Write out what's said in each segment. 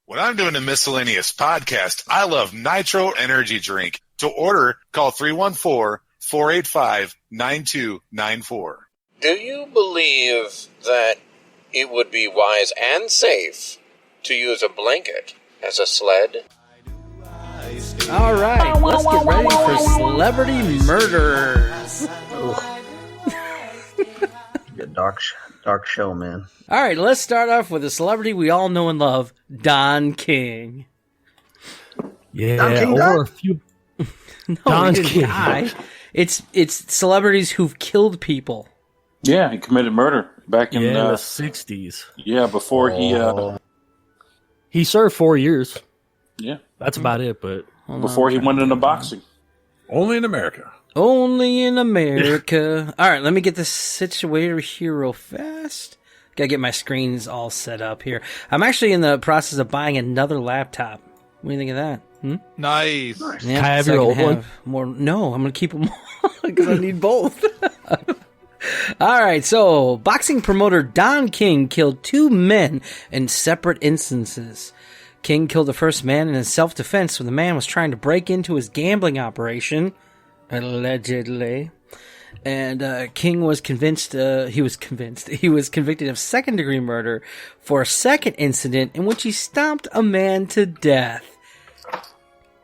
When I'm doing a miscellaneous podcast, I love Nitro Energy Drink. To order, call 314-485-9294. Do you believe that it would be wise and safe to use a blanket as a sled? All right, let's get ready for celebrity murders. Dark show, man. All right, let's start off with a celebrity we all know and love, Don King. Yeah, Don King or died? a few. No, Don he didn't King. die. It's celebrities who've killed people. Yeah, he committed murder back in Yeah, in the 60s. before He served 4 years. he That's about it, but before he went into boxing. Only in America. Only in America. All right, let me get this situated here real fast. Gotta get my screens all set up here. I'm actually in the process of buying another laptop. What do you think of that? Nice. Yeah, Can I have so your can old one? have more. No, I'm gonna keep them because I need both. All right, so boxing promoter Don King killed 2 men in separate instances. King killed the first man in self-defense when the man was trying to break into his gambling operation, allegedly. And King was he was convicted of second-degree murder for a second incident in which he stomped a man to death.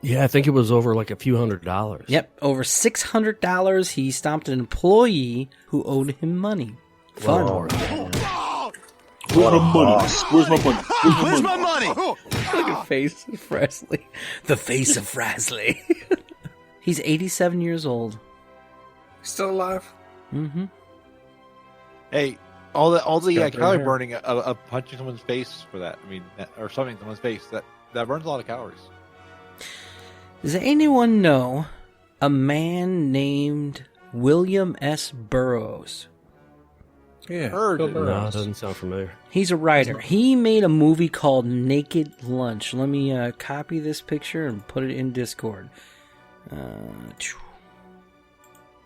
yeah, I think it was over like a few $100s. Yep, over $600, he stomped an employee who owed him money. Fun. Where's my money? Where's my money? Where's my money? Look at face of Frasley. The face of Frasley. He's 87 years old. Still alive? Mm-hmm. Hey, all the got calorie hair. burning of punching someone's face for that. I mean, or something in someone's face that burns a lot of calories. Does anyone know a man named William S. Burroughs? Yeah, heard it. No, it doesn't sound familiar. He's a writer. He made a movie called Naked Lunch. Let me copy this picture and put it in Discord.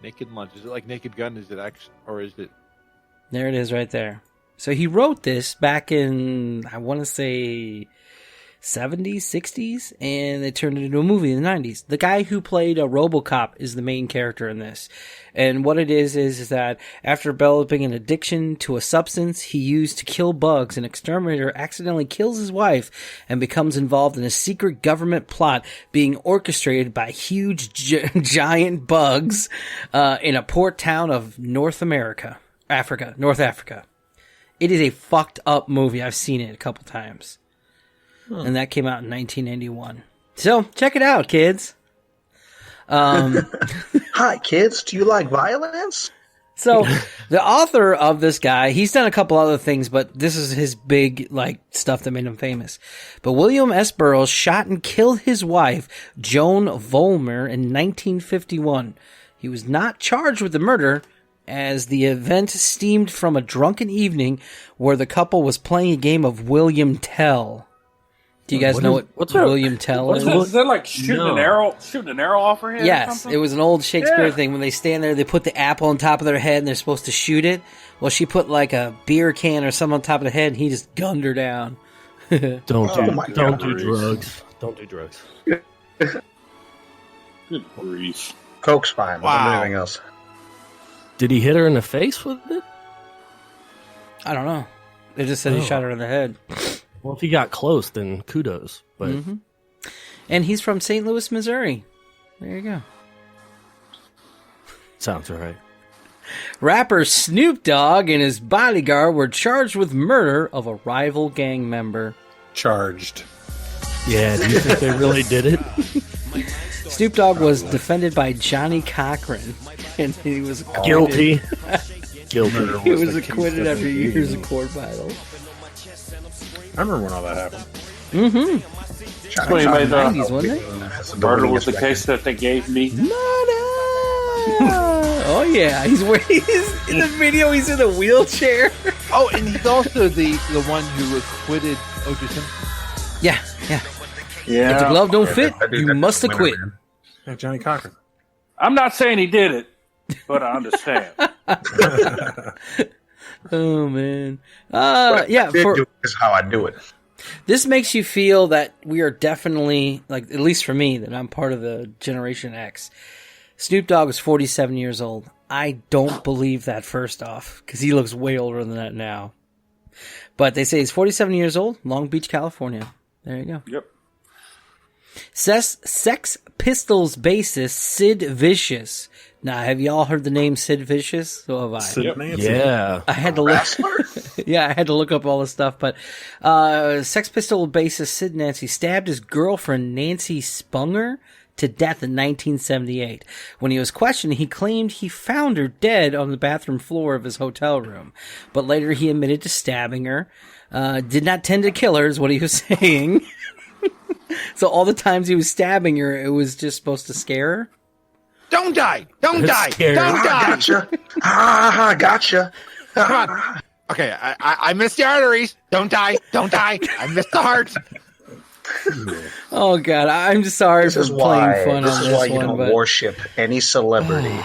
Naked Lunch. Is it like Naked Gun? Is it actually, or is it? There it is right there. So he wrote this back in, I want to say, 70s, 60s, and they turned it into a movie in the 90s. The guy who played RoboCop is the main character in this. And what it is that after developing an addiction to a substance he used to kill bugs, an exterminator accidentally kills his wife and becomes involved in a secret government plot being orchestrated by huge giant bugs in a port town of North Africa. It is a fucked up movie. I've seen it a couple times. And that came out in 1991. So, check it out, kids. Hi, kids. Do you like violence? So, the author of this guy, he's done a couple other things, but this is his big, stuff that made him famous. But William S. Burroughs shot and killed his wife, Joan Vollmer, in 1951. He was not charged with the murder, as the event stemmed from a drunken evening where the couple was playing a game of William Tell. Do you guys know what William Tell is? Is that like shooting an arrow off her head? Or Yes, something? it was an old Shakespeare Yeah. thing. When they stand there, they put the apple on top of their head and they're supposed to shoot it. Well, she put like a beer can or something on top of the head and he just gunned her down. Don't my do God. drugs. Don't do drugs. Good grief. Coke's fine. Wow. Anything else? Did he hit her in the face with it? I don't know. They just said he shot her in the head. Well, if he got close, then kudos. But And he's from St. Louis, Missouri. There you go. sounds right. Rapper Snoop Dogg and his bodyguard were charged with murder of a rival gang member. Charged. Yeah, do you think they really did it? Snoop Dogg was defended by Johnny Cochran, and he was acquitted. Guilty. Guilty. He was acquitted after years of court battles. I remember when all that happened. That's when he made 90s, wasn't it? murder was the case that they gave me. Oh yeah, he's in the video. He's in a wheelchair. Oh, and he's also the one who acquitted O.J. Simpson. Yeah. Yeah. If the glove don't fit, you must acquit. Yeah, Johnny Cochran. I'm not saying he did it, but I understand. Oh man. What I Yeah. did do is how I do it. This makes you feel that we are definitely, like, at least for me, that I'm part of the Generation X. Snoop Dogg is 47 years old. I don't believe that, first off, because he looks way older than that now. But they say he's 47 years old, Long Beach, California. There you go. Yep. Sex Pistols bassist Sid Vicious. Now, have you all heard the name Sid Vicious? So have I. Sid Nancy. Yeah. I had to look. Yeah, I had to look up all this stuff. But Sex Pistol bassist Sid Nancy stabbed his girlfriend Nancy Spungen to death in 1978. When he was questioned, he claimed he found her dead on the bathroom floor of his hotel room. But later he admitted to stabbing her. Did not tend to kill her, is what he was saying. So all the times he was stabbing her, it was just supposed to scare her? Don't die! Don't die! Scared. Don't die! Gotcha. Gotcha. Come on. Okay, I missed the arteries. Don't die! Don't die! I missed the heart. Oh, God. I'm sorry This for is playing why. fun This on is this why you one. don't But worship any celebrity,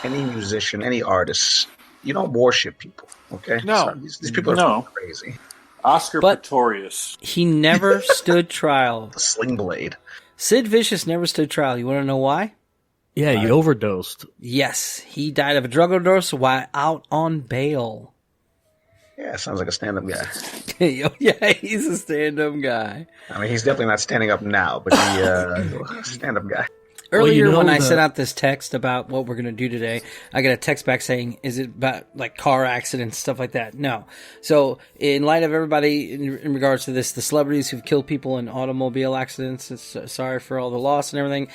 any musician, any artist. You don't worship people. Okay. No. Sorry, these people are No. crazy. Oscar But- Pistorius. he never stood trial. The Sling Blade. Sid Vicious never stood trial. You want to know why? Yeah, you overdosed. Yes, he died of a drug overdose while out on bail. Yeah, sounds like a stand-up guy. Yeah, he's a stand-up guy. I mean, he's definitely not standing up now, but he stand-up guy. Earlier, you know when I the- sent out this text about what we're going to do today, I got a text back saying, is it about like car accidents, stuff like that? No. So in light of everybody in regards to this, the celebrities who've killed people in automobile accidents, sorry for all the loss and everything,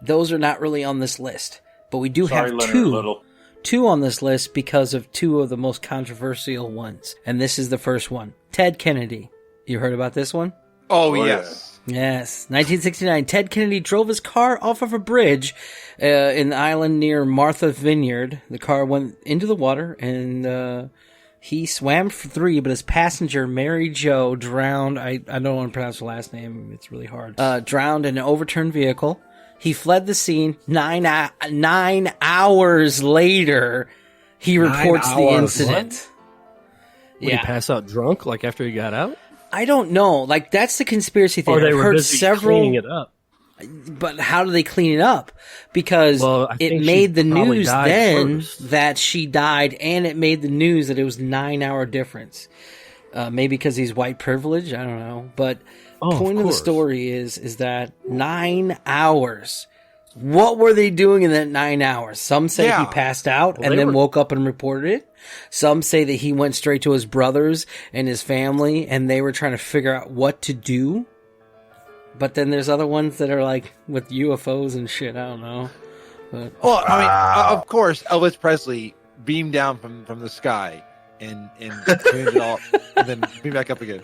those are not really on this list. But we do Sorry, have Leonard two. Little. Two on this list because of two of the most controversial ones. And this is the first one. Ted Kennedy. You heard about this one? Oh, Oh, yes. Yes. 1969, Ted Kennedy drove his car off of a bridge in the island near Martha Vineyard. The car went into the water and he swam for 3, but his passenger, Mary Jo, drowned. I don't want to pronounce her last name. It's really hard. Drowned in an overturned vehicle. He fled the scene. 9 hours later, he reports the incident. Would he pass out drunk, like after he got out? I don't know. Like, that's the conspiracy Or theory. they I've were heard busy several. cleaning it up? But how do they clean it up? Because Well, I it think made she the probably news died then first. that she died, and it made the news that it was 9-hour difference. Maybe because he's white privilege. I don't know. But Oh, of point of the course. story is that 9 hours. What were they doing in that 9 hours? Some say Yeah. he passed out and they then were- woke up and reported it. Some say that he went straight to his brothers and his family, and they were trying to figure out what to do. But then there's other ones that are like with UFOs and shit. I don't know. But Well, I mean, of course, Elvis Presley beamed down from the sky and cleaned it all, and then beamed back up again.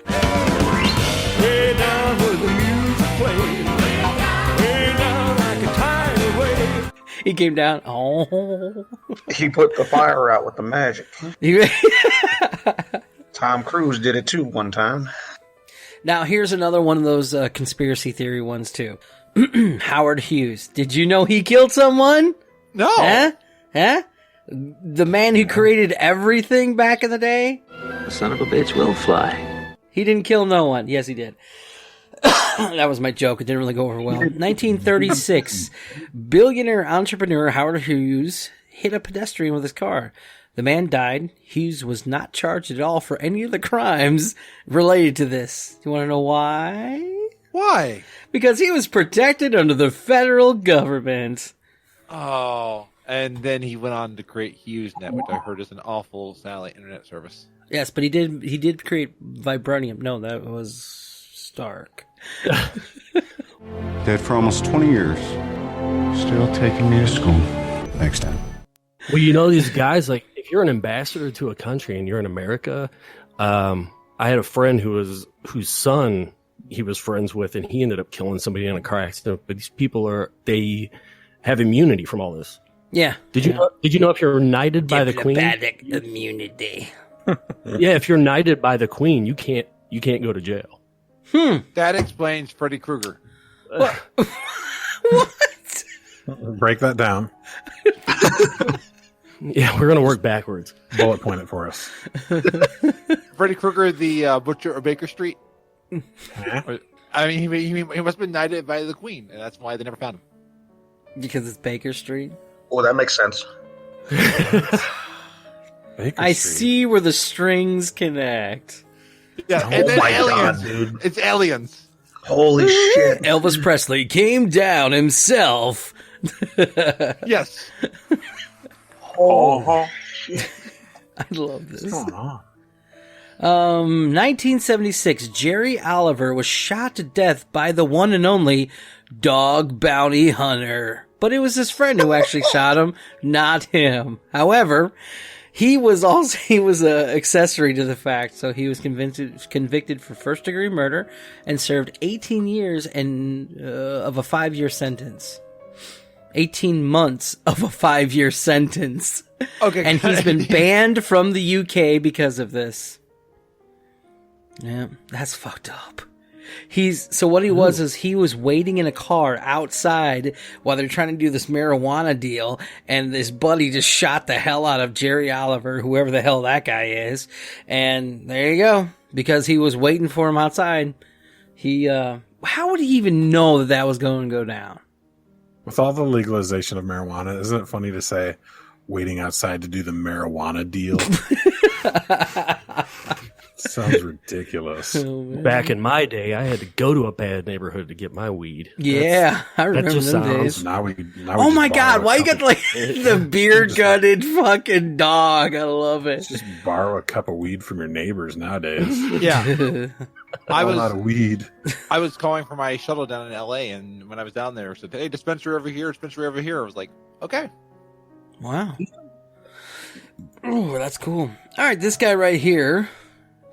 Way down where the music plays. Way down like a tidal wave. he came down. Oh, He put the fire out with the magic. He- Tom Cruise did it too one time. Now here's another one of those conspiracy theory ones too. Howard Hughes. Did you know he killed someone? No, Huh? The man who created everything back in the day? The son of a bitch will fly. He didn't kill no one. Yes, he did. That was my joke. It didn't really go over well. 1936, billionaire entrepreneur Howard Hughes hit a pedestrian with his car. The man died. Hughes was not charged at all for any of the crimes related to this. You want to know why? why? Because he was protected under the government. Oh, and then he went on to create HughesNet, which I heard is an awful satellite internet service. Yes, but he did create vibranium. No, that was Stark. Dead for almost 20 years. Still taking me to school. Next time. Well, you know, these guys, like, if you're an ambassador to a country and you're in America, I had a friend whose son he was friends with, and he ended up killing somebody in a car accident. But these people they have immunity from all this. Yeah. Did you know if you're knighted by the Queen? Diplomatic immunity. Yeah, if you're knighted by the Queen, you can't go to jail. That explains Freddy Krueger. Break that down. Yeah, we're gonna work backwards. Bullet point it for us. Freddy Krueger, the butcher of Baker Street. I mean, he must have been knighted by the queen, and that's why they never found him. Because it's Baker Street. Oh, that makes sense. I see where the strings connect. Yeah, and then aliens, dude. It's aliens. Holy shit! Elvis Presley came down himself. Yes. Oh shit! I love this. What's going on? 1976, Jerry Oliver was shot to death by the one and only Dog Bounty Hunter. But it was his friend who actually shot him, not him. However, he was a accessory to the fact, so he was convicted for first-degree murder and served 18 years of a 5-year sentence. 18 months of a 5-year sentence. Okay. And he's been banned from the UK because of this. Yeah, that's fucked up. What he was is he was waiting in a car outside while they're trying to do this marijuana deal, and this buddy just shot the hell out of Jerry Oliver, whoever the hell that guy is. And there you go. Because he was waiting for him outside. How would he even know that was going to go down? With all the legalization of marijuana, isn't it funny to say waiting outside to do the marijuana deal? Sounds ridiculous. Back in my day, I had to go to a bad neighborhood to get my weed. Yeah, I remember them days. Now we oh my god, why you got like the beard-gutted fucking dog? I love it. Just borrow a cup of weed from your neighbors nowadays. Yeah. I was a lot of weed. I was calling for my shuttle down in LA, and when I was down there, it said, "Hey, dispensary over here, dispensary over here." I was like, "Okay." Wow. Oh, that's cool. All right, this guy right here.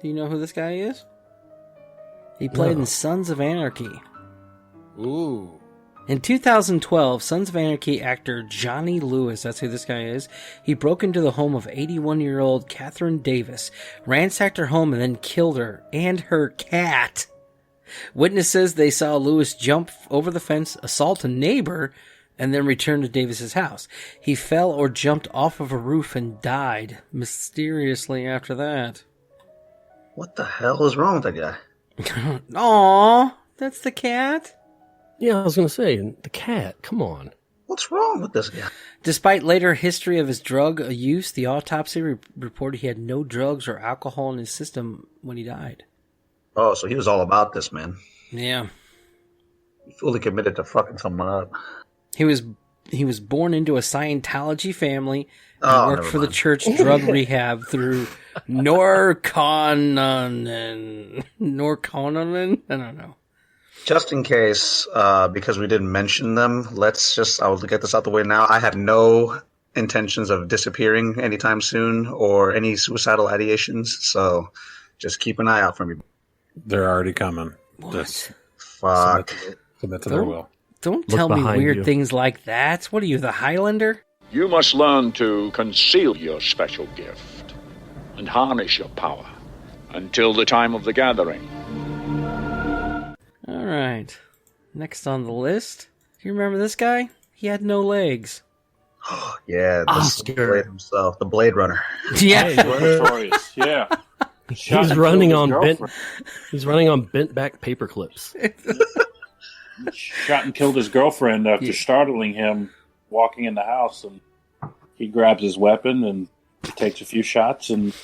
Do you know who this guy is? He played in Sons of Anarchy. Ooh. In 2012, Sons of Anarchy actor Johnny Lewis, that's who this guy is, he broke into the home of 81-year-old Catherine Davis, ransacked her home, and then killed her and her cat. Witnesses, they saw Lewis jump over the fence, assault a neighbor, and then return to Davis's house. He fell or jumped off of a roof and died mysteriously after that. What the hell is wrong with that guy? Aww, that's the cat? Yeah, I was going to say, the cat, come on. What's wrong with this guy? Despite later history of his drug use, the autopsy reported he had no drugs or alcohol in his system when he died. Oh, so he was all about this, man. Yeah. He fully committed to fucking someone up. He was born into a Scientology family and worked for the church drug rehab through Norconan. I don't know. Just in case, because we didn't mention them, I'll get this out the way now. I have no intentions of disappearing anytime soon or any suicidal ideations, so just keep an eye out for me. They're already coming. What? Just fuck. Submit to their will. Don't tell me weird things like that. What are you, the Highlander? You must learn to conceal your special gift and harness your power until the time of the gathering. All right. Next on the list. Do you remember this guy? He had no legs. Yeah, the Blade himself, the Blade Runner. Yeah. Notorious. Yeah. He's running on bent back paper clips. Shot and killed his girlfriend after startling him walking in the house, and he grabs his weapon and takes a few shots, and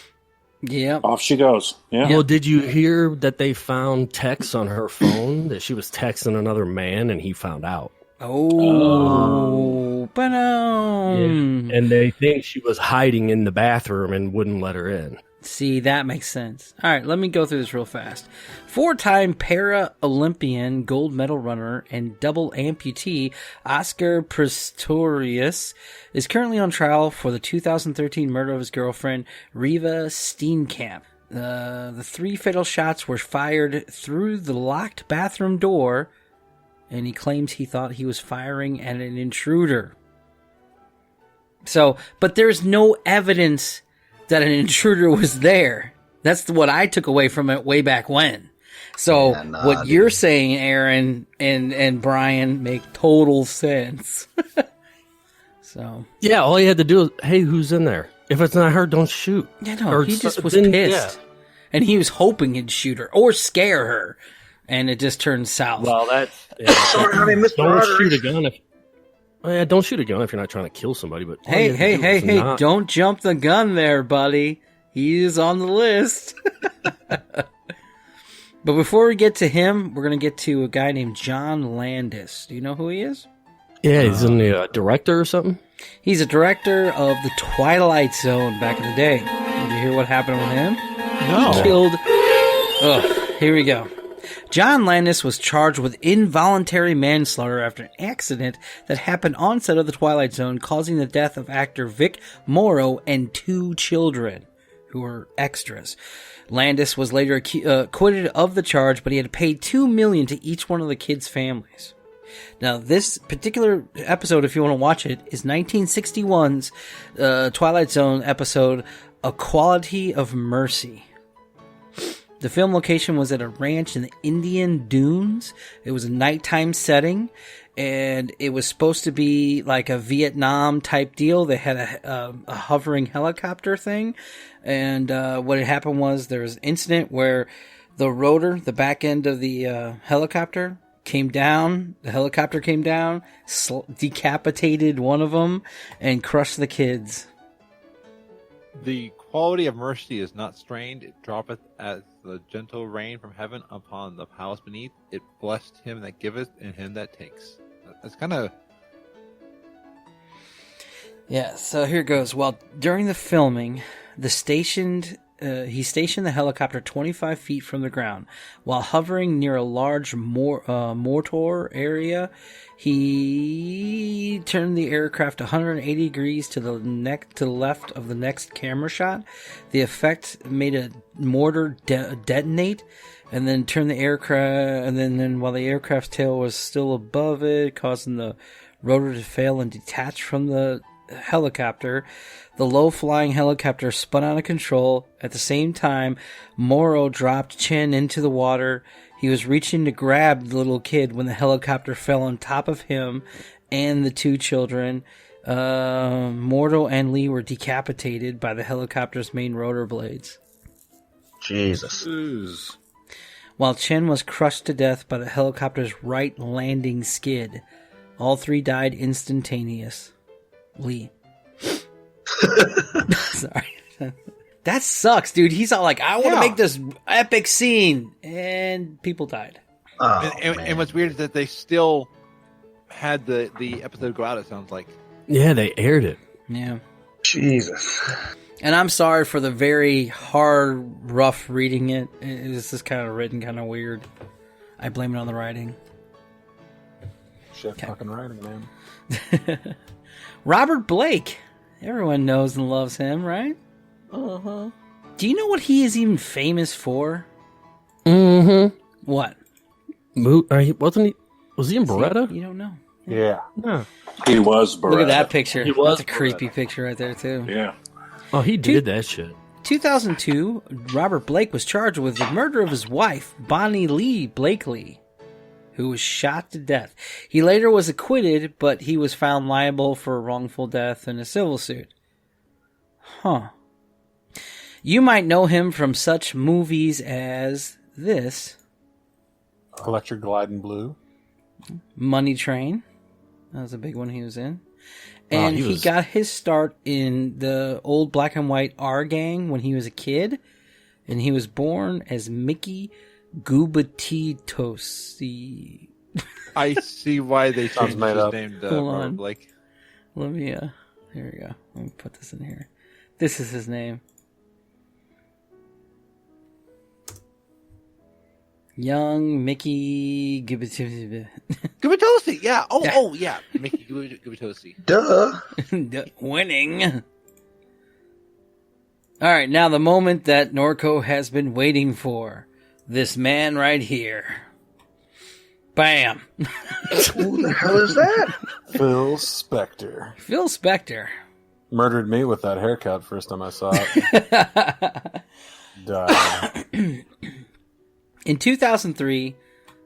off she goes. Yeah. Well, did you hear that they found texts on her phone that she was texting another man, and he found out? Oh, but and they think she was hiding in the bathroom and wouldn't let her in. See, that makes sense. All right, let me go through this real fast. 4-time para-Olympian, gold medal runner, and double amputee Oscar Pistorius is currently on trial for the 2013 murder of his girlfriend, Riva Steenkamp. The 3 fatal shots were fired through the locked bathroom door, and he claims he thought he was firing at an intruder. But there's no evidence that an intruder was there. That's what I took away from it way back when. So what you're saying, Aaron and Brian, make total sense. So yeah, all you had to do is, hey, who's in there? If it's not her, don't shoot. Yeah, no, he just was pissed. And he was hoping he'd shoot her or scare her, and it just turned south. Well, that's don't shoot a gun if. Don't shoot a gun if you're not trying to kill somebody. But Hey! Don't jump the gun there, buddy. He's on the list. But before we get to him, we're going to get to a guy named John Landis. Do you know who he is? Yeah, he's in the director or something. He's a director of The Twilight Zone back in the day. Did you hear what happened with him? No. He killed... here we go. John Landis was charged with involuntary manslaughter after an accident that happened on set of The Twilight Zone, causing the death of actor Vic Morrow and 2 children who were extras. Landis was later acquitted of the charge, but he had to pay $2 million to each one of the kids' families. Now, this particular episode, if you want to watch it, is 1961's Twilight Zone episode, A Quality of Mercy. The film location was at a ranch in the Indian Dunes. It was a nighttime setting, and it was supposed to be like a Vietnam type deal. They had a hovering helicopter thing, and what had happened was there was an incident where the rotor, the back end of the helicopter, came down. The helicopter came down, decapitated one of them, and crushed the kids. The quality of mercy is not strained; it droppeth as the gentle rain from heaven upon the house beneath. It blessed him that giveth and him that takes. That's kind of... Yeah, so here goes. Well, during the filming, he stationed the helicopter 25 feet from the ground. While hovering near a large mortar area, he turned the aircraft 180 degrees to the left of the next camera shot. The effect made a mortar detonate, and then turned the aircraft, and then while the aircraft's tail was still above it, causing the rotor to fail and detach from the helicopter. The low-flying helicopter spun out of control. At the same time, Morrow dropped Chen into the water. He was reaching to grab the little kid when the helicopter fell on top of him and the 2 children. Morrow and Lee were decapitated by the helicopter's main rotor blades. Jesus. While Chen was crushed to death by the helicopter's right landing skid. All 3 died instantaneously. Sorry. That sucks, dude. He's all like, I want to make this epic scene. And people died. And what's weird is that they still had the episode go out, it sounds like. Yeah, they aired it. Yeah. Jesus. And I'm sorry for the very hard, rough reading it. It's just kind of written kind of weird. I blame it on the writing. Shit fucking writing, man. Robert Blake. Everyone knows and loves him, right? Uh-huh. Do you know what he is even famous for? Mm-hmm. What? Was he in Beretta? You don't know. Yeah. No. He was Beretta. Look at that picture. He was That's a creepy picture right there, too. Yeah. Oh, he did that shit. 2002, Robert Blake was charged with the murder of his wife, Bonnie Lee Blakely, who was shot to death. He later was acquitted, but he was found liable for a wrongful death in a civil suit. Huh. You might know him from such movies as this. Electric Gliding Blue. Money Train. That was a big one he was in. And he got his start in the old black and white R Gang when he was a kid. And he was born as Mickey Gubatitosi. I see why they changed his made up. name to Hold Robert on. Blake. Let me, here we go. Let me put this in here. This is his name. Young Mickey Gubatitosi. Gubitosi, yeah. Yeah. Oh, yeah. Mickey Gubitosi. Duh. Winning. All right, now the moment that Norco has been waiting for. This man right here. Bam. Who the hell is that? Phil Spector. Phil Spector. Murdered me with that haircut first time I saw it. Died. In 2003,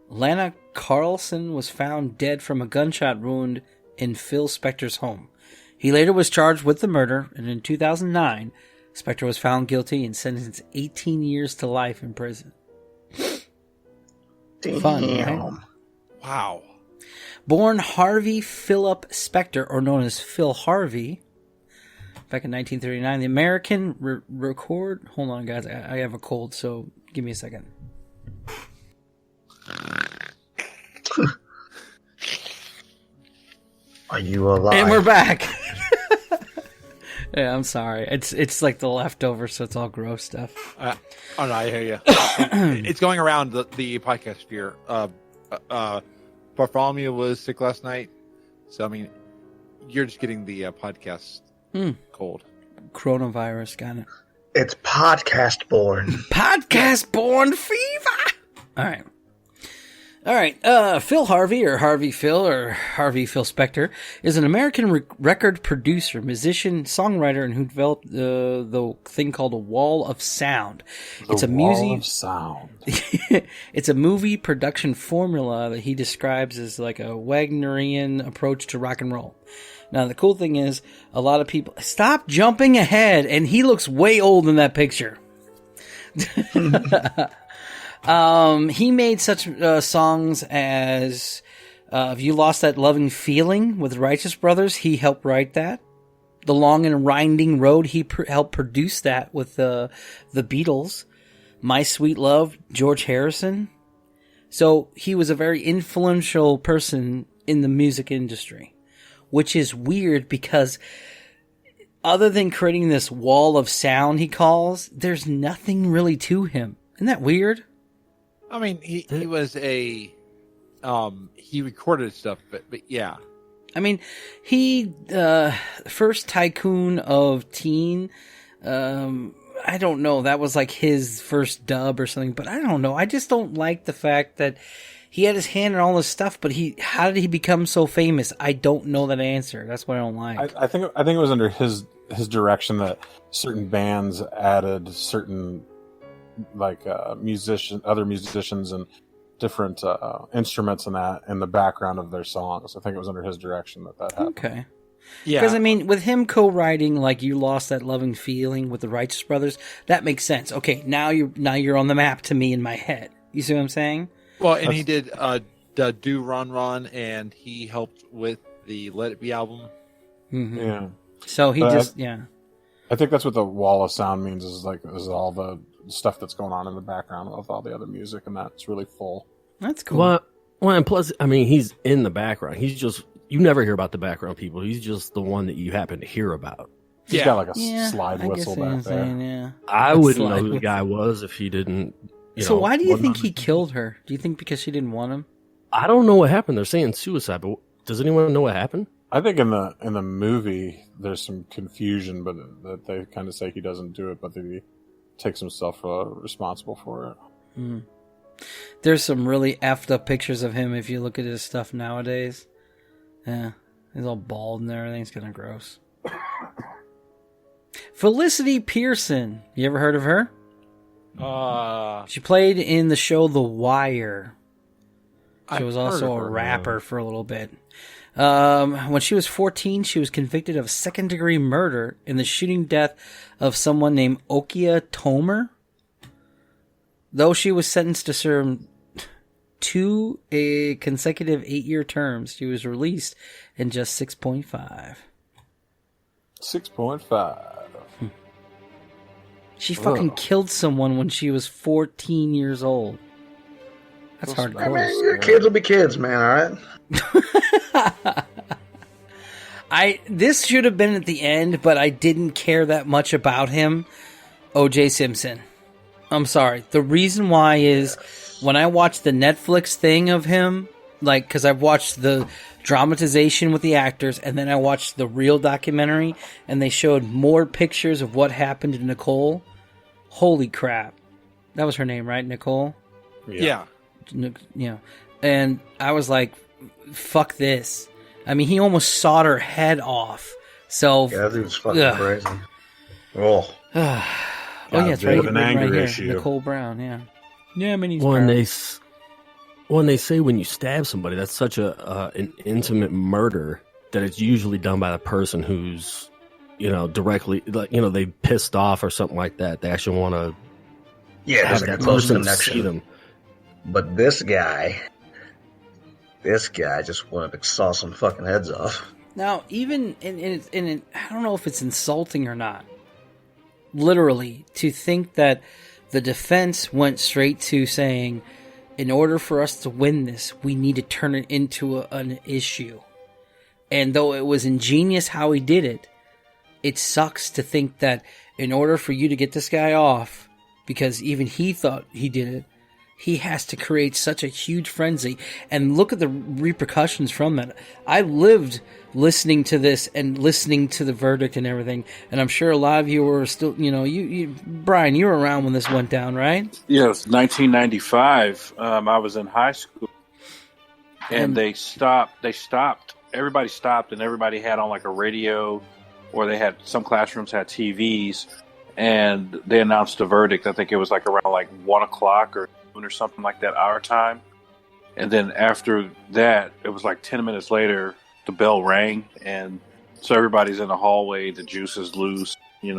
Lana Carlson was found dead from a gunshot wound in Phil Spector's home. He later was charged with the murder, and in 2009, Spector was found guilty and sentenced 18 years to life in prison. Damn. Fun, right? Wow. Born Harvey Philip Spector, or known as Phil Harvey, back in 1939, the American record... Hold on, guys. I have a cold, so give me a second. Are you alive? And we're back. Yeah, I'm sorry. It's like the leftover, so it's all gross stuff. Oh no, I hear you. It's going around the podcast sphere. Bartholomew was sick last night, so I mean, you're just getting the podcast cold. Coronavirus, got it. It's podcast born. Podcast born fever. All right. Phil Harvey, or Harvey Phil, or Harvey Phil Spector, is an American record producer, musician, songwriter, and who developed the thing called a Wall of Sound. It's a Wall of Sound. It's a movie production formula that he describes as like a Wagnerian approach to rock and roll. Now, the cool thing is, a lot of people... Stop jumping ahead, and he looks way old in that picture. He made such songs as Have You Lost That Loving Feeling with Righteous Brothers. He helped write that. The Long and Winding Road, he helped produce that with the Beatles. My Sweet Love, George Harrison. So he was a very influential person in the music industry, which is weird because other than creating this wall of sound he calls, there's nothing really to him. Isn't that weird? I mean, he was a he recorded stuff, but yeah. I mean, he first Tycoon of Teen. I don't know. That was like his first dub or something, but I don't know. I just don't like the fact that he had his hand in all this stuff, but how did he become so famous? I don't know that answer. That's what I don't like. I think it was under his direction that certain bands added certain other musicians and different instruments and that in the background of their songs. I think it was under his direction that happened. Okay. Yeah. Because, I mean, with him co-writing, like, You Lost That Loving Feeling with the Righteous Brothers, that makes sense. Okay, now you're on the map to me in my head. You see what I'm saying? Well, and he did Do Run Run, and he helped with the Let It Be album. Mm-hmm. Yeah. So he I think that's what the Wall of Sound means, is all the stuff that's going on in the background of all the other music, and that's really full. That's cool. Well, and plus, I mean, he's in the background. He's just, you never hear about the background people. He's just the one that you happen to hear about. He's got like a slide whistle back there. Yeah. I wouldn't know who the guy was if he didn't. So why do you think he killed her? Do you think because she didn't want him? I don't know what happened. They're saying suicide, but does anyone know what happened? I think in the movie there's some confusion, but that they kind of say he doesn't do it, but that he takes himself responsible for it. Mm. There's some really effed up pictures of him if you look at his stuff nowadays. Yeah, he's all bald and everything. It's kind of gross. Felicity Pearson. You ever heard of her? She played in the show The Wire. She was also a rapper for a little bit. When she was 14, she was convicted of second-degree murder in the shooting death of someone named Okia Tomer. Though she was sentenced to serve 2 consecutive 8-year terms, she was released in just 6.5. 6.5. She fucking killed someone when she was 14 years old. That's hardcore. I mean, your kids will be kids, man, alright? This should have been at the end, but I didn't care that much about him. O.J. Simpson. I'm sorry. The reason why is when I watched the Netflix thing of him, like, because I've watched the dramatization with the actors, and then I watched the real documentary, and they showed more pictures of what happened to Nicole. Holy crap. That was her name, right? Nicole? Yeah. Yeah. And I was like, fuck this. I mean, he almost sawed her head off. So, yeah, that dude's fucking crazy. Oh. Oh, yeah, it's right, an right anger here. issue. Nicole Brown, yeah. Yeah, I mean, he's when they say when you stab somebody, that's such an intimate murder that it's usually done by the person who's directly, like, they pissed off or something like that. They actually want to there's have like a that close person see connection. them. But this guy just wanted to saw some fucking heads off. Now, even in I don't know if it's insulting or not. Literally, to think that the defense went straight to saying, in order for us to win this, we need to turn it into an issue. And though it was ingenious how he did it, it sucks to think that in order for you to get this guy off, because even he thought he did it, he has to create such a huge frenzy. And look at the repercussions from that. I lived listening to this and listening to the verdict and everything, and I'm sure a lot of you were still, Brian, you were around when this went down, right? Yeah, it was 1995. I was in high school, and they stopped. Everybody stopped, and everybody had on like a radio, or they had, some classrooms had TVs, and they announced the verdict. I think it was like around like 1 o'clock or something like that, our time. And then after that, it was like 10 minutes later, the bell rang, and so everybody's in the hallway. The juice is loose, It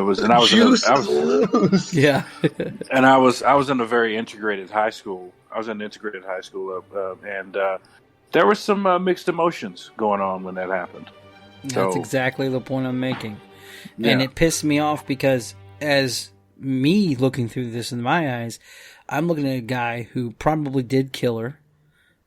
was, and I was loose. Yeah. And I was in a very integrated high school. I was in an integrated high school, and there was some mixed emotions going on when that happened. That's exactly the point I'm making. Yeah. And it pissed me off because, as me looking through this in my eyes, I'm looking at a guy who probably did kill her,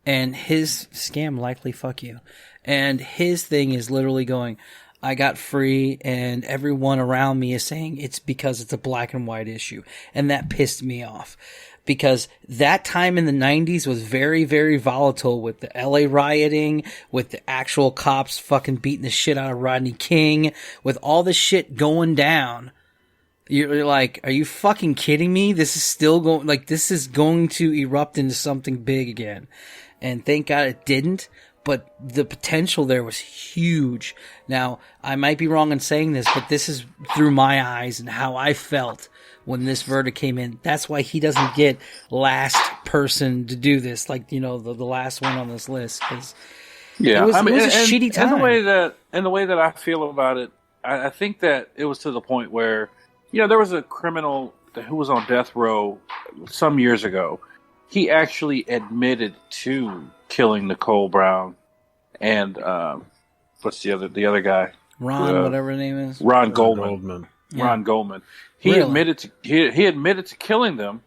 and his scam likely fuck you. And his thing is literally going, I got free, and everyone around me is saying it's because it's a black and white issue. And that pissed me off. Because that time in the 90s was very, very volatile with the LA rioting, with the actual cops fucking beating the shit out of Rodney King, with all this shit going down. You're like, are you fucking kidding me? This is still going, like, this is going to erupt into something big again. And thank God it didn't, but the potential there was huge. Now, I might be wrong in saying this, but this is through my eyes and how I felt when this verdict came in. That's why he doesn't get last person to do this, like, the last one on this list. Yeah, it was a shitty time. And the way that I feel about it, I think that it was to the point where, there was a criminal who was on death row some years ago. He actually admitted to killing Nicole Brown and what's the other guy? Ron, whatever his name is. Ron Goldman. Yeah. Ron Goldman. He admitted to killing them,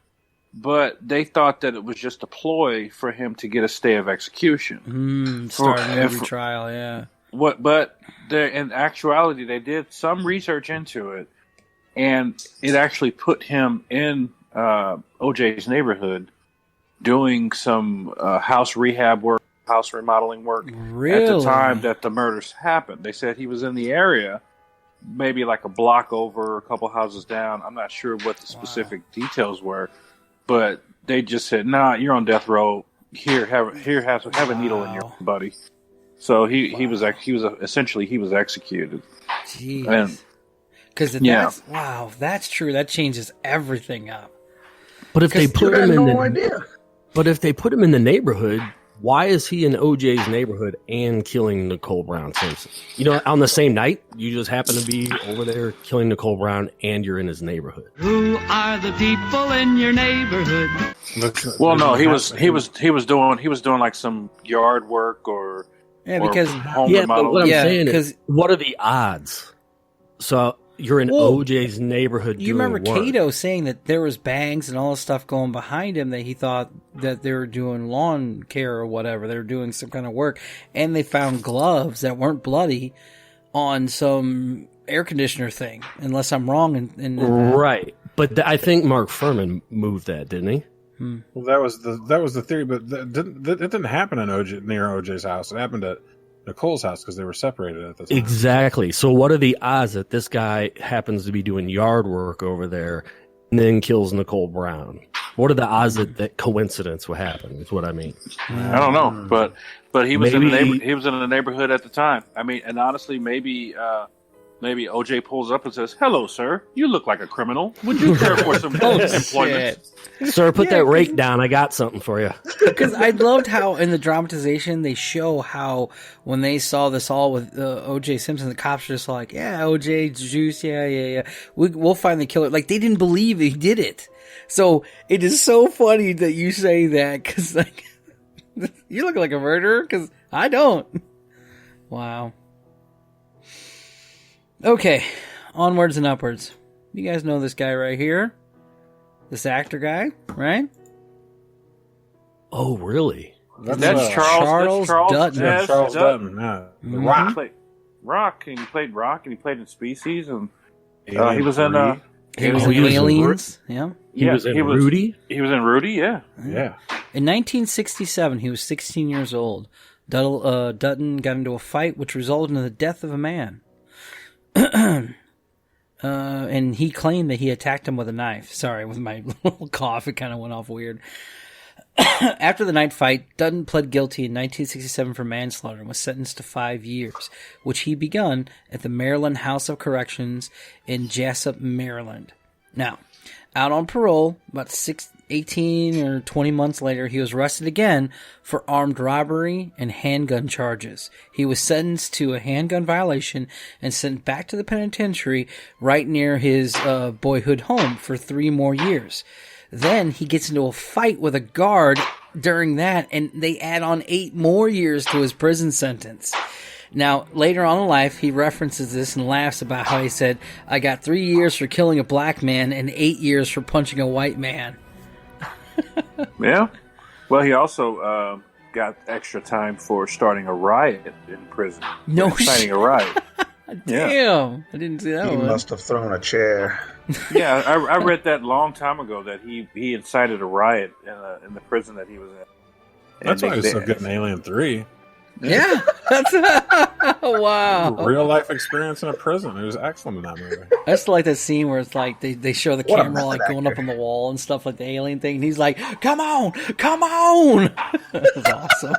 but they thought that it was just a ploy for him to get a stay of execution. Start a movie trial, yeah. But in actuality, they did some research into it, and it actually put him in OJ's neighborhood doing some house rehab work, house remodeling work at the time that the murders happened. They said he was in the area, maybe like a block over, a couple houses down. I'm not sure what the specific details were, but they just said, "Nah, you're on death row. Have a needle in your buddy." So he was essentially executed. Jeez. Because that's true. That changes everything up. But if they put him if they put him in the neighborhood, why is he in OJ's neighborhood and killing Nicole Brown Simpson? On the same night, you just happen to be over there killing Nicole Brown, and you're in his neighborhood. Who are the people in your neighborhood? Well, no, he was doing like some yard work or home remodeling. But what I'm saying is, what are the odds? So you're in OJ's neighborhood. You remember Kato saying that there was bangs and all this stuff going behind him, that he thought that they were doing lawn care or whatever. They were doing some kind of work, and they found gloves that weren't bloody on some air conditioner thing. Unless I'm wrong. Right, but I think Mark Furman moved that, didn't he? Well, that was the theory, but it didn't happen near OJ's house. It happened at Nicole's house because they were separated at the time. Exactly. So what are the odds that this guy happens to be doing yard work over there and then kills Nicole Brown? What are the odds that coincidence would happen? Is what I mean. I don't know, but he was in the neighborhood at the time. I mean, and honestly, maybe Maybe OJ pulls up and says, "Hello, sir. You look like a criminal. Would you care for some employment?" Sir, put that rake down. I got something for you. Because I loved how in the dramatization they show how when they saw this all with O.J. Simpson, the cops were just like, "Yeah, O.J. Juice, yeah. We'll find the killer." Like they didn't believe he did it. So it is so funny that you say that because like you look like a murderer because I don't. Wow. Okay, onwards and upwards. You guys know this guy right here. This actor guy, right? Oh, really? That's Charles Dutton. Yeah, Charles Dutton. Yeah. Mm-hmm. Rock. He played Rock, and he played in Species, and he was in Aliens. Yeah. He was in Rudy? He was in Rudy, yeah. Yeah. In 1967, he was 16 years old. Dutton got into a fight which resulted in the death of a man. And he claimed that he attacked him with a knife. Sorry, with my little cough, it kind of went off weird. After the night fight, Dutton pled guilty in 1967 for manslaughter and was sentenced to 5 years, which he begun at the Maryland House of Corrections in Jessup, Maryland. Now, out on parole, about 18 or 20 months later, he was arrested again for armed robbery and handgun charges. He was sentenced to a handgun violation and sent back to the penitentiary right near his boyhood home for 3 more years. Then he gets into a fight with a guard during that, and they add on 8 more years to his prison sentence. Now, later on in life, he references this and laughs about how he said, "I got 3 years for killing a black man and 8 years for punching a white man." Yeah. Well, he also got extra time for starting a riot in prison. No Inciting a riot. Damn. I didn't see that He one. must have thrown a chair. Yeah, I read that a long time ago that he incited a riot in the prison that he was in. That's why he was so good in Alien 3. Yeah. That's wow. Real life experience in a prison. It was excellent in that movie. I just like that scene where it's like they show the What a camera like method going actor. up on the wall and stuff like the alien thing, and he's like, "Come on, come on!" That's awesome.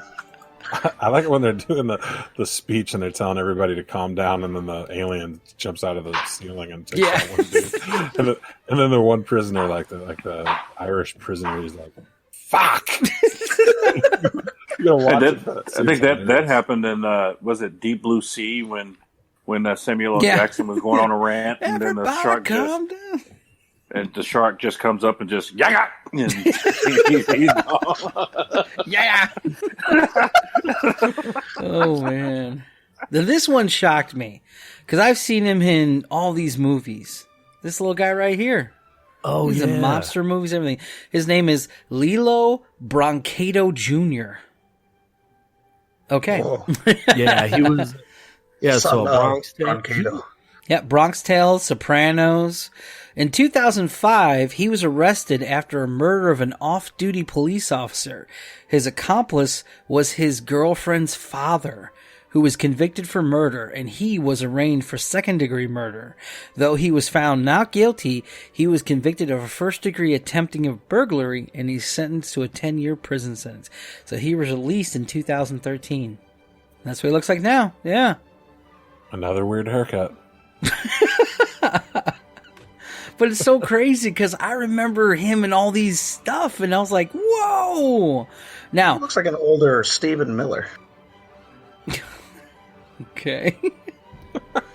I like it when they're doing the speech and they're telling everybody to calm down, and then the alien jumps out of the ceiling and takes out one dude. And then the one prisoner, like the Irish prisoner, he's like, "Fuck!" I think that happened in was it Deep Blue Sea when Samuel L. Jackson was going on a rant, and then the shark just comes up and just yeah, and he's yeah. Oh man, this one shocked me because I've seen him in all these movies. This little guy right here. Oh, he's in mobster movies, everything. His name is Lilo Brancato Jr. Okay. Yeah, he was. Yeah, so Bronx Brancato. Yeah, Bronx Tale, Sopranos. In 2005, he was arrested after a murder of an off-duty police officer. His accomplice was his girlfriend's father, who was convicted for murder, and he was arraigned for second-degree murder. Though he was found not guilty, he was convicted of a first-degree attempting of burglary, and he's sentenced to a 10-year prison sentence. So he was released in 2013. That's what he looks like now. Yeah. Another weird haircut. But it's so crazy because I remember him in all these stuff, and I was like, whoa! Now, He looks like an older Stephen Miller. okay.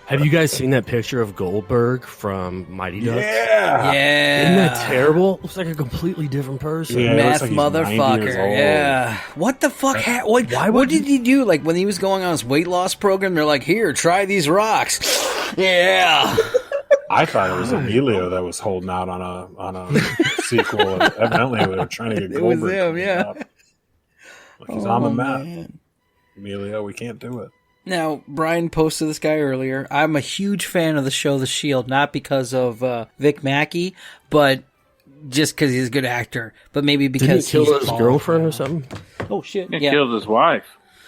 Have you guys seen that picture of Goldberg from Mighty Ducks? Yeah. Yeah. Isn't that terrible? Looks like a completely different person. Yeah, it Meth looks like he's 90 years motherfucker. old. Yeah. What the fuck? What did he do? Like when he was going on his weight loss program, they're like, "Here, try these rocks." Yeah. I thought it was Emilio that was holding out on a sequel. And evidently, they were trying to get It was Goldberg. him, yeah. up. Like he's on the map. Man. Emilio, we can't do it. Now, Brian posted this guy earlier. I'm a huge fan of the show The Shield, not because of Vic Mackey, but just because he's a good actor. But maybe because Didn't he kill he's his girlfriend or something? Oh shit! he killed his wife.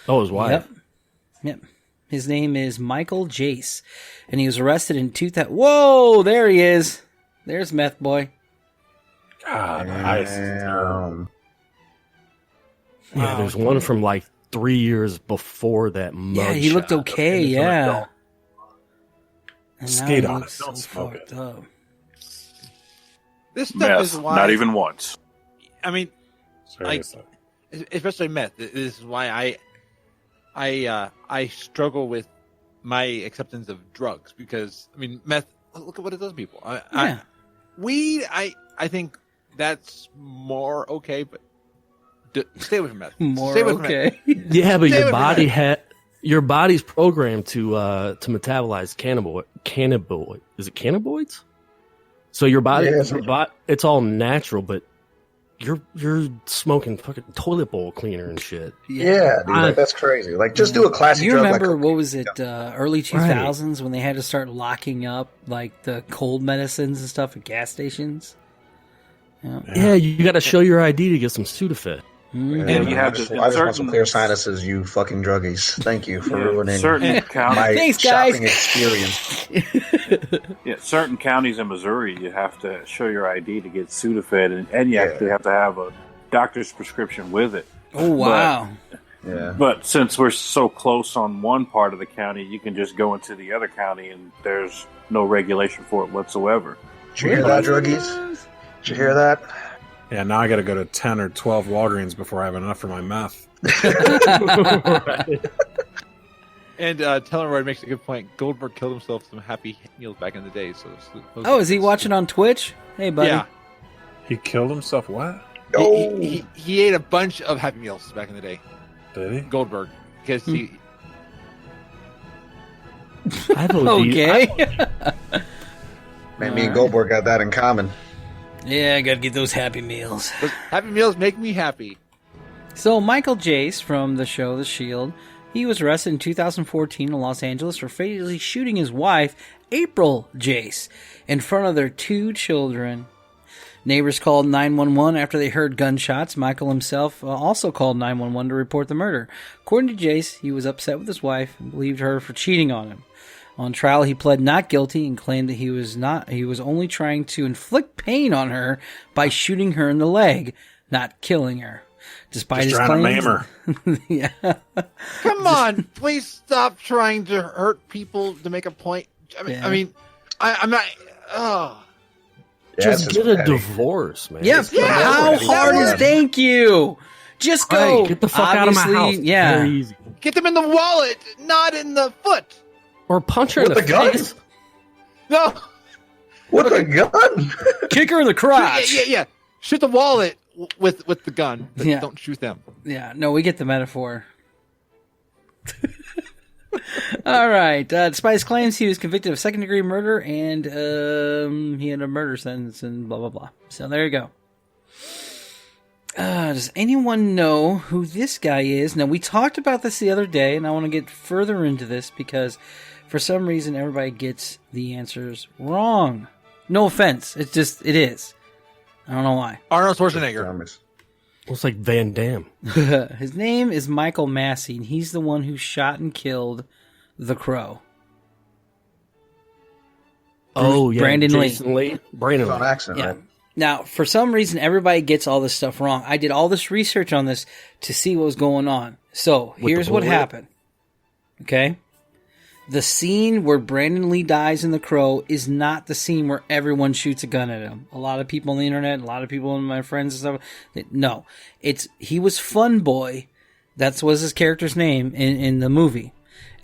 Oh, his wife. Yep. His name is Michael Jace, and he was arrested in 2000. Whoa, there he is. There's Meth Boy. God, nice. Damn. Yeah, there's one from like 3 years before that mug Yeah, he looked shot. okay. And it's like, Yeah. And now Skate he on looks it. Don't so smoke fucked it. up. This stuff Meth, is why. not even once. I mean, Seriously. especially meth. This is why I struggle with my acceptance of drugs because I mean meth. Look at what it does to people. Weed. I think that's more okay, but stay away from meth. More stay away from okay. meth. Yeah, but Stay your away from body meth. your body's programmed to metabolize cannabinoid. Is it cannabinoids? So your body, it's all natural, but you're smoking fucking toilet bowl cleaner and shit. Yeah, dude, like, that's crazy. Like, just do a classy You drug. remember like, what was it? Early 2000s when they had to start locking up like the cold medicines and stuff at gas stations. Yeah, you got to show your ID to get some Sudafed. Mm-hmm. And you have I just to- want some clear sinuses, you fucking druggies. Thank you for ruining certain counties. my Thanks, guys. shopping experience. Yeah, certain counties in Missouri, you have to show your ID to get Sudafed, and you actually have to have a doctor's prescription with it. Oh wow! But since we're so close on one part of the county, you can just go into the other county, and there's no regulation for it whatsoever. Did you hear that, druggies? Did you hear that? Yeah, now I got to go to 10 or 12 Walgreens before I have enough for my meth. And Teleroyd makes a good point. Goldberg killed himself some Happy Meals back in the day. So Oh, is he watching on Twitch? Hey, buddy. Yeah. He killed himself? What? He ate a bunch of Happy Meals back in the day. Did he? Goldberg. Because he... Okay. Man, me and Goldberg got that in common. Yeah, I gotta get those Happy Meals. Those Happy Meals make me happy. So, Michael Jace from the show The Shield, he was arrested in 2014 in Los Angeles for fatally shooting his wife, April Jace, in front of their 2 children. Neighbors called 911 after they heard gunshots. Michael himself also called 911 to report the murder. According to Jace, he was upset with his wife and believed her for cheating on him. On trial, he pled not guilty and claimed that he was only trying to inflict pain on her by shooting her in the leg, not killing her. Despite Just his trying to claims, maim her. yeah. Come on, please stop trying to hurt people to make a point. I mean, I'm not... Oh. Just get a divorce, man. Yeah, how hard is thank you? Just go. Right, get the fuck out of my house. Yeah. Very easy. Get them in the wallet, not in the foot. Or punch her in the face. No. With a gun? Kick her in the crotch. Yeah. Shoot the wallet with the gun. But Yeah. Don't shoot them. Yeah, no, we get the metaphor. All right. Despite his claims, he was convicted of second-degree murder, and he had a murder sentence, and blah, blah, blah. So there you go. Does anyone know who this guy is? Now, we talked about this the other day, and I want to get further into this because for some reason everybody gets the answers wrong. No offense. It is. I don't know why. Arnold Schwarzenegger. Looks like Van Damme. His name is Michael Massey, and he's the one who shot and killed the Crow. Oh, yeah. Brandon Jason Lee. Lee. Brandon On Lee. accident, Yeah. right? Now, for some reason, everybody gets all this stuff wrong. I did all this research on this to see what was going on. So, With here's the what bullet? happened. Okay? The scene where Brandon Lee dies in The Crow is not the scene where everyone shoots a gun at him. A lot of people on the internet, a lot of people, my friends and stuff, no. He was Fun Boy. That was his character's name in the movie.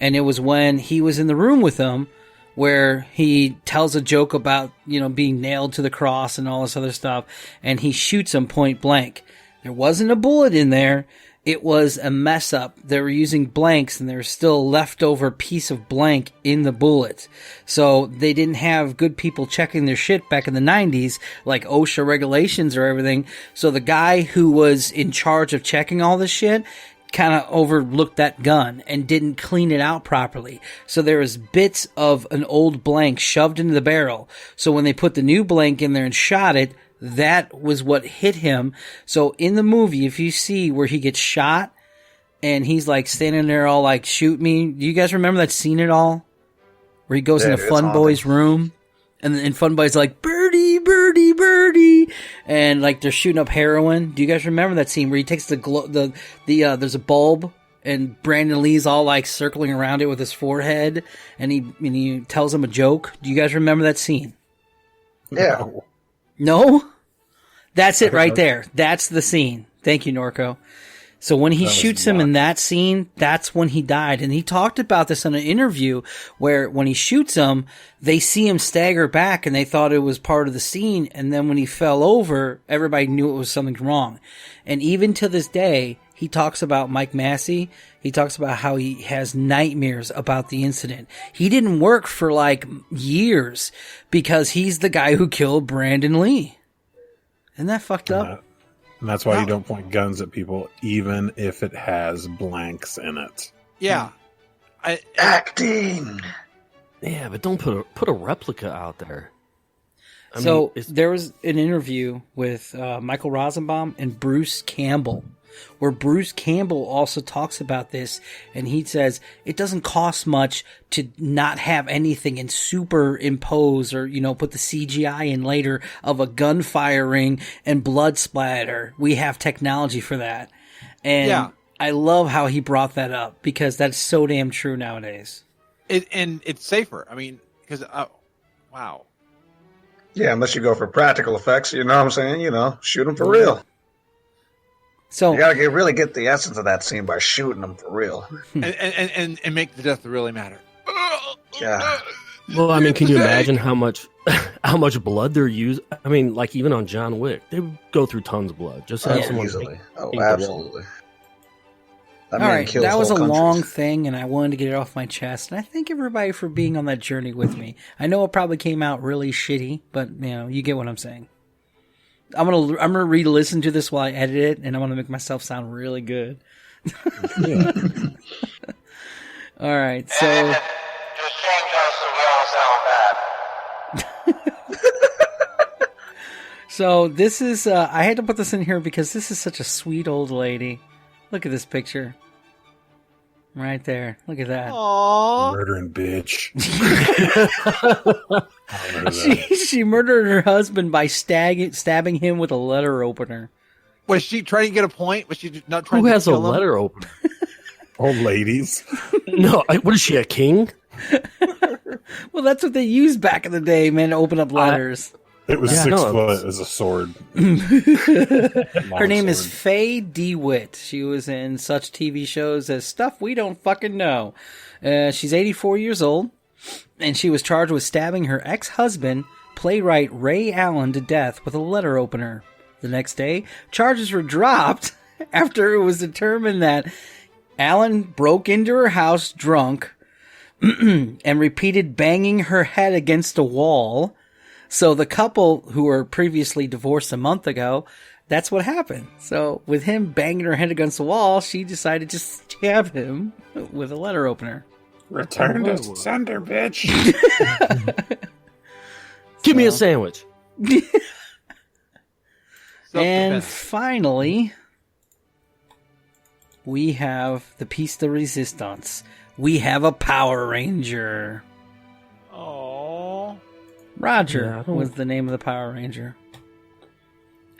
And it was when he was in the room with them where he tells a joke about, being nailed to the cross and all this other stuff, and he shoots him point blank. There wasn't a bullet in there. It was a mess up. They were using blanks, and there was still a leftover piece of blank in the bullet. So they didn't have good people checking their shit back in the 90s, like OSHA regulations or everything. So the guy who was in charge of checking all this shit kind of overlooked that gun and didn't clean it out properly. So there was bits of an old blank shoved into the barrel. So when they put the new blank in there and shot it, that was what hit him. So in the movie, if you see where he gets shot and he's like standing there all like, shoot me. Do you guys remember that scene at all? Where he goes into Fun Boy's room and Fun Boy's like, birdie, birdie, birdie. And like they're shooting up heroin. Do you guys remember that scene where he takes there's a bulb and Brandon Lee's all like circling around it with his forehead, and he tells him a joke. Do you guys remember that scene? Yeah. No? That's it right there. That's the scene. Thank you, Norco. So when he shoots him in that scene, that's when he died. And he talked about this in an interview where when he shoots him, they see him stagger back and they thought it was part of the scene. And then when he fell over, everybody knew it was something wrong. And even to this day, he talks about Mike Massey. He talks about how he has nightmares about the incident. He didn't work for like years because he's the guy who killed Brandon Lee. Isn't that fucked up? And that's why you don't point guns at people, even if it has blanks in it. Yeah. Acting. Yeah, but don't put a replica out there. I So mean, there was an interview with Michael Rosenbaum and Bruce Campbell, where Bruce Campbell also talks about this, and he says it doesn't cost much to not have anything and superimpose or, put the CGI in later of a gun firing and blood splatter. We have technology for that. And Yeah. I love how he brought that up because that's so damn true nowadays. And it's safer. I mean, because, wow. Yeah, unless you go for practical effects, you know what I'm saying? Shoot them for real. So you gotta really get the essence of that scene by shooting them for real. and make the death really matter. Yeah. Well, I mean, can you imagine how much blood they're using? I mean, like even on John Wick, they would go through tons of blood. Just have someone easily. paint the Absolutely. All right, that was a long thing, and I wanted to get it off my chest. And I thank everybody for being on that journey with me. I know it probably came out really shitty, but you get what I'm saying. I'm gonna re-listen to this while I edit it, and I'm gonna make myself sound really good. Yeah. All right, so just change us so we all sound bad. so this is I had to put this in here because this is such a sweet old lady. Look at this picture. Right there. Look at that. Aww. Murdering bitch. She murdered her husband by stabbing him with a letter opener. Was she trying to get a point? Was she not trying Who to has a kill him? letter opener? Old ladies. No, what is she, a king? Well, that's what they used back in the day, man, to open up letters. It was 6 foot as a sword. Her name is Faye DeWitt. She was in such TV shows as Stuff We Don't Fucking Know. She's 84 years old, and she was charged with stabbing her ex-husband, playwright Ray Allen, to death with a letter opener. The next day, charges were dropped after it was determined that Allen broke into her house drunk and repeated banging her head against a wall. So the couple who were previously divorced a month ago, that's what happened. So with him banging her head against the wall, she decided to stab him with a letter opener. Return to sender, bitch. Give me a sandwich. And finally, we have the piece de resistance. We have a Power Ranger. Aww. Roger was the name of the Power Ranger.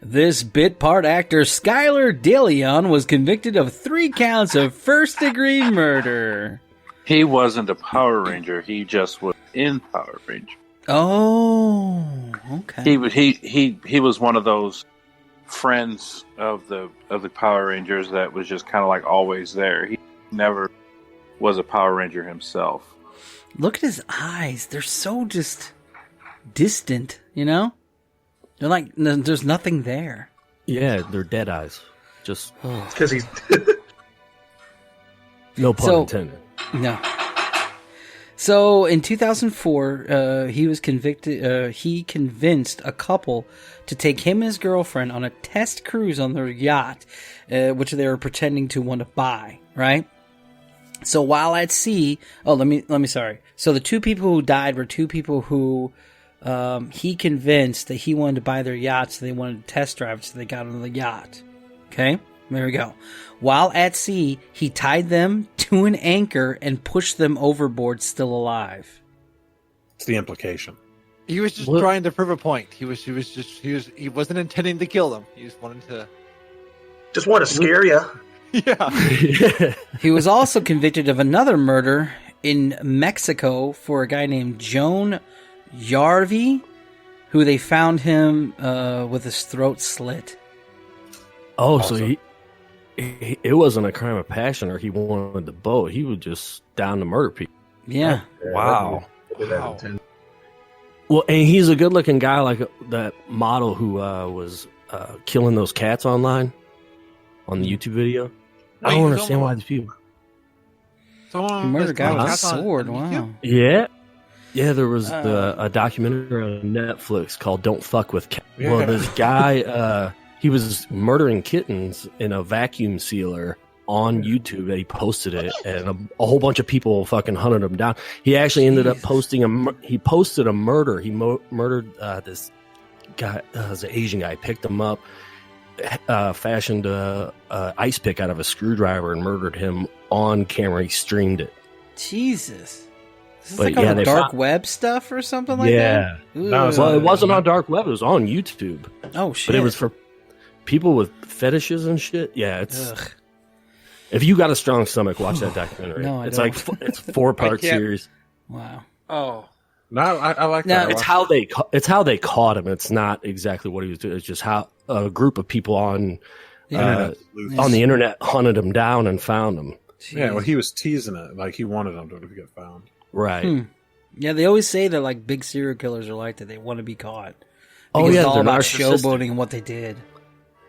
This bit part actor Skylar DeLeon was convicted of 3 counts of first-degree murder. He wasn't a Power Ranger. He just was in Power Ranger. Oh, okay. He was one of those friends of the Power Rangers that was just kind of like always there. He never was a Power Ranger himself. Look at his eyes. They're so just distant, They're like, there's nothing there. Yeah, they're dead eyes. Just because he's no pun intended. No. So in 2004, he was convicted. He convinced a couple to take him and his girlfriend on a test cruise on their yacht, which they were pretending to want to buy. Right. So while at sea, let me. Sorry. So the 2 people who died were 2 people who he convinced that he wanted to buy their yacht, so they wanted to test drive it, so they got on the yacht. Okay, there we go. While at sea, he tied them to an anchor and pushed them overboard, still alive. It's the implication. He was just trying to prove a point. He wasn't intending to kill them. He just wanted to scare you. Yeah. He was also convicted of another murder in Mexico for a guy named Joan Yarvi, who they found him with his throat slit. Oh, so he it wasn't a crime of passion, or he wanted the boat. He was just down to murder people. Yeah. Wow. Well, and he's a good-looking guy, like that model who was killing those cats online on the YouTube video. I don't understand why these people. He murdered a guy with a sword. Wow. Yeah. Yeah, there was a documentary on Netflix called "Don't Fuck with Cats." Yeah. Well, this guy, he was murdering kittens in a vacuum sealer on YouTube. That he posted it, and a whole bunch of people fucking hunted him down. He actually ended up posting he posted a murder. He murdered this guy, was an Asian guy. Picked him up, fashioned a ice pick out of a screwdriver, and murdered him on camera. He streamed it. Jesus. This is But like yeah, on they dark found- web stuff or something like Yeah. that? Ooh. Well, it wasn't on dark web. It was on YouTube. Oh, But it was shit. for people with fetishes and shit. Yeah, it's. Ugh. If you got a strong stomach, watch that documentary. No, I it's don't. like it's a 4-part I can't. series. Wow. Oh. No, I like No, that. It's how they caught him. It's not exactly what he was doing. It's just how a group of people on Yeah. on the internet hunted him down and found him. Yeah, well, he was teasing it. Like, he wanted them to get found. Right. Yeah, they always say that like big serial killers are like that. They want to be caught. Oh, Because yeah, it's all they're about narcissistic. showboating and what they did.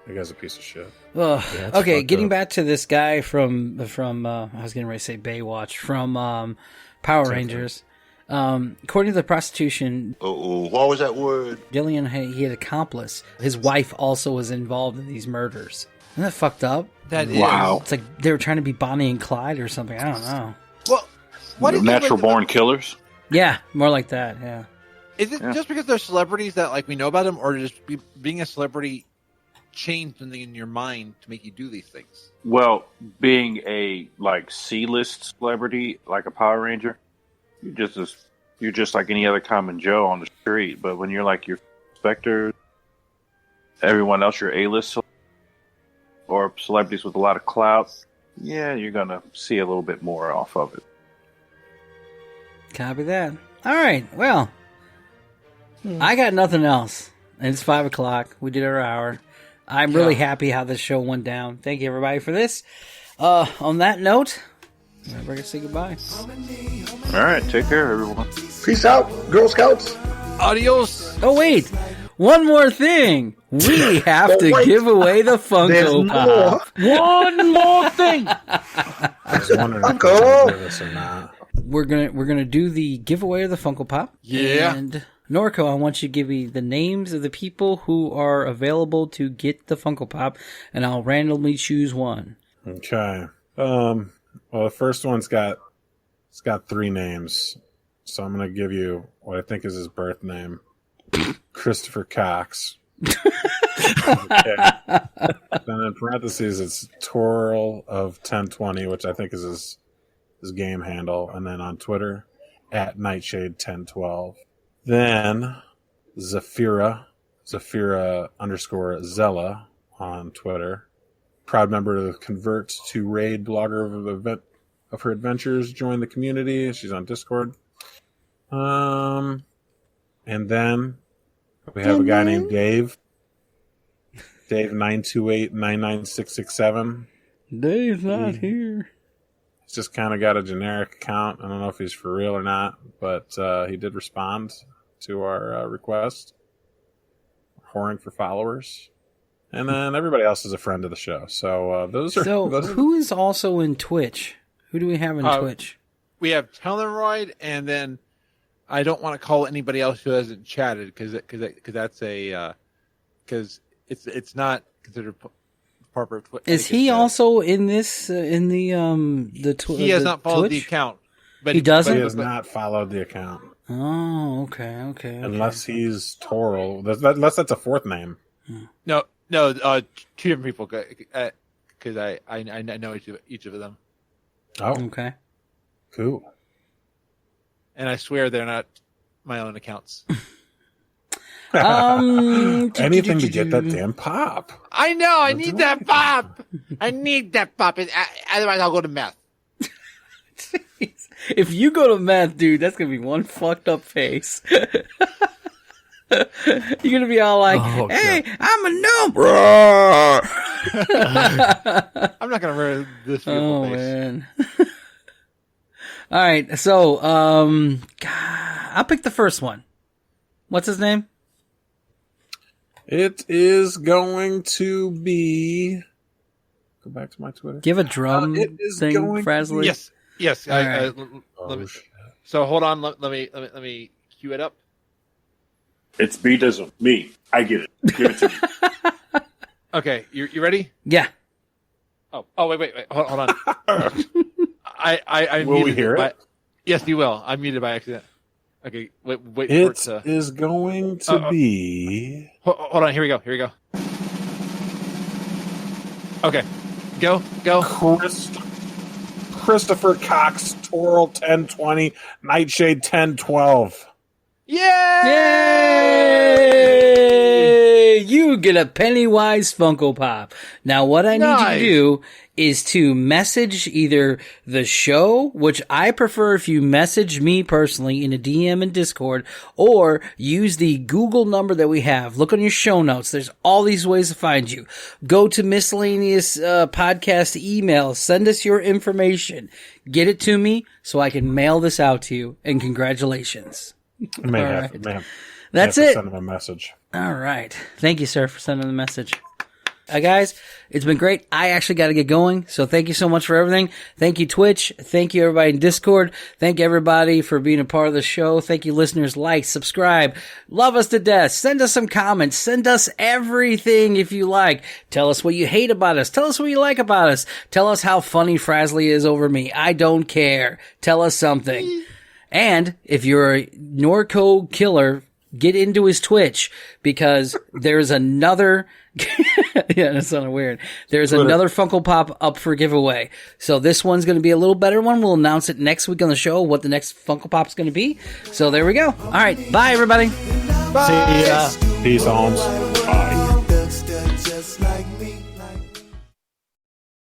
That guy's a piece of shit. Ugh. Yeah, it's Okay, fucked getting up. back to this guy from I was getting ready to say Baywatch, from Power Rangers. According to the prostitution, What was that word? Dillian, he had an accomplice. His wife also was involved in these murders. Isn't that fucked up? That Wow. It's like they were trying to be Bonnie and Clyde or something. I don't know. Well, what is Natural born killers. Yeah, more like that. Yeah. Is it just because they're celebrities that like we know about them, or just being a celebrity change something in your mind to make you do these things? Well, being a like C-list celebrity, like a Power Ranger, you're just like any other common Joe on the street. But when you're like your Spectre, everyone else, your A-list or celebrities with a lot of clout, yeah, you're gonna see a little bit more off of it. Copy that. All right. Well, I got nothing else. And it's 5 o'clock. We did our hour. I'm really happy how this show went down. Thank you, everybody, for this. On that note, we're going to say goodbye. All right, take care, everyone. Peace out, Girl Scouts. Adios. Oh, wait. One more thing. We have to wait. give away the There's Funko more. Pop. One more thing. I was wondering if Uncle. he was gonna do this or not. We're gonna do the giveaway of the Funko Pop. Yeah. And Norco, I want you to give me the names of the people who are available to get the Funko Pop, and I'll randomly choose one. Okay. Well, the first one's got 3 names, so I'm gonna give you what I think is his birth name, Christopher Cox. Okay. Then in parentheses, it's Torl of 1020, which I think is his game handle, and then on Twitter at Nightshade1012. Then Zafira _ Zella on Twitter. Proud member of Convert to Raid blogger of her adventures. Join the community. She's on Discord. And then we have a guy named Dave. Dave 928-99667. Dave's not here. He's just kind of got a generic account. I don't know if he's for real or not, but he did respond to our request. Whoring for followers. And then everybody else is a friend of the show. So those are... So, those are- who is also in Twitch? Who do we have in Twitch? We have Teleroid, and then I don't want to call anybody else who hasn't chatted because that's a because it's not considered part of Twitch. Is he also in this in the He has not followed the Twitch? account, but He doesn't? He has not followed the account. Oh, okay. Unless he's Toral. Unless that's a fourth name. No, two different people because I know each of them. Oh, okay, cool. And I swear they're not my own accounts. Anything to get that damn pop. I know. I need that pop. I need that pop. Otherwise, I'll go to meth. If you go to meth, dude, that's gonna be one fucked up face. You're gonna be all like, "Hey, God. I'm a gnome." I'm not gonna wear this beautiful face. Man. All right, so I'll pick the first one. What's his name? It is going to be. Go back to my Twitter. Give a drum It is thing, going to Frasley. be- Yes. All right. Let me, so hold on. Let me cue it up. It's Beatism. Me. I get it. Give it to me. Okay, you ready? Yeah. Oh, wait. Hold on. I Will we muted hear by- it? Yes, you will. I muted by accident. Okay, wait for it It to. is going to be. Hold on. Here we go. Okay, go. Christopher Cox, Toral 1020, Nightshade 1012. Yay! You get a Pennywise Funko Pop. Now, what I need you to do is to message either the show, which I prefer if you message me personally in a DM in Discord, or use the Google number that we have. Look on your show notes. There's all these ways to find you. Go to miscellaneous podcast email. Send us your information. Get it to me so I can mail this out to you. And congratulations. May All have, right. may have- That's may have it. to Send him a message. All right. Thank you, sir, for sending the message. Guys, it's been great. I actually got to get going. So thank you so much for everything. Thank you, Twitch. Thank you, everybody in Discord. Thank you, everybody, for being a part of the show. Thank you, listeners. Like, subscribe. Love us to death. Send us some comments. Send us everything if you like. Tell us what you hate about us. Tell us what you like about us. Tell us how funny Frasley is over me. I don't care. Tell us something. And if you're a Norco killer, get into his Twitch, because there's another yeah, that sounded weird. There's Twitter. another Funko Pop up for giveaway. So this one's going to be a little better one. We'll announce it next week on the show, what the next Funko Pop's going to be. So there we go. All right. Bye, everybody. See ya. Peace, Holmes. Bye. Just like